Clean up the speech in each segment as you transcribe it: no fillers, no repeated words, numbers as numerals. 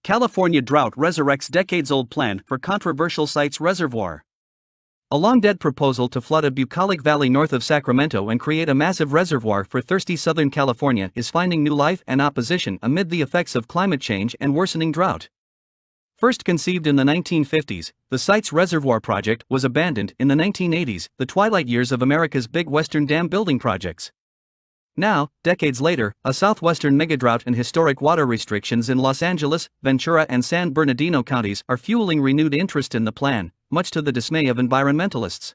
California drought resurrects decades-old plan for controversial Sites reservoir. A long-dead proposal to flood a bucolic valley north of Sacramento and create a massive reservoir for thirsty Southern California is finding new life and opposition amid the effects of climate change and worsening drought. First conceived in the 1950s, the Sites Reservoir project was abandoned in the 1980s, the twilight years of America's big Western dam building projects. Now, decades later, a southwestern megadrought and historic water restrictions in Los Angeles, Ventura, and San Bernardino counties are fueling renewed interest in the plan, much to the dismay of environmentalists.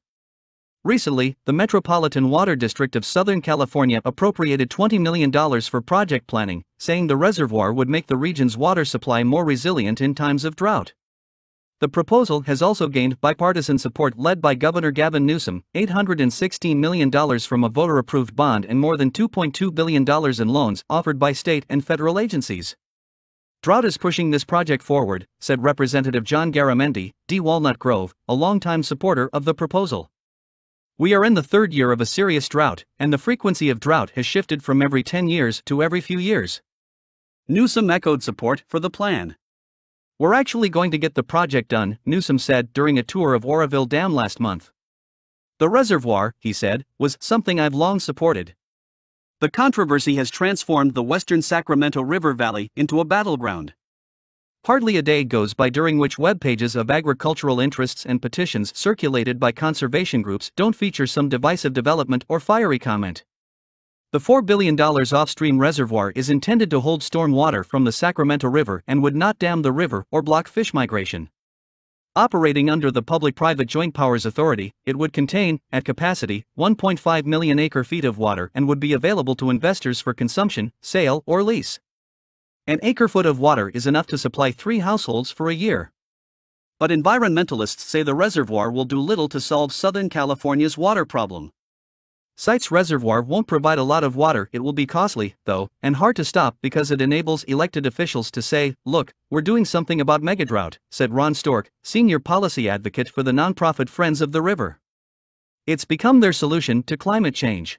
Recently, the Metropolitan Water District of Southern California appropriated $20 million for project planning, saying the reservoir would make the region's water supply more resilient in times of drought. The proposal has also gained bipartisan support led by Governor Gavin Newsom, $816 million from a voter-approved bond and more than $2.2 billion in loans offered by state and federal agencies. Drought is pushing this project forward, said Representative John Garamendi, D. Walnut Grove, a longtime supporter of the proposal. We are in the third year of a serious drought, and the frequency of drought has shifted from every 10 years to every few years. Newsom echoed support for the plan. We're actually going to get the project done, Newsom said during a tour of Oroville Dam last month. The reservoir, he said, was something I've long supported. The controversy has transformed the western Sacramento River Valley into a battleground. Hardly a day goes by during which web pages of agricultural interests and petitions circulated by conservation groups don't feature some divisive development or fiery comment. The $4 billion off-stream reservoir is intended to hold storm water from the Sacramento River and would not dam the river or block fish migration. Operating under the Public-Private Joint Powers Authority, it would contain, at capacity, 1.5 million acre-feet of water and would be available to investors for consumption, sale, or lease. An acre-foot of water is enough to supply 3 households for a year. But environmentalists say the reservoir will do little to solve Southern California's water problem. Sites Reservoir won't provide a lot of water. It will be costly, though, and hard to stop because it enables elected officials to say, "Look, we're doing something about megadrought," said Ron Stork, senior policy advocate for the nonprofit Friends of the River. It's become their solution to climate change.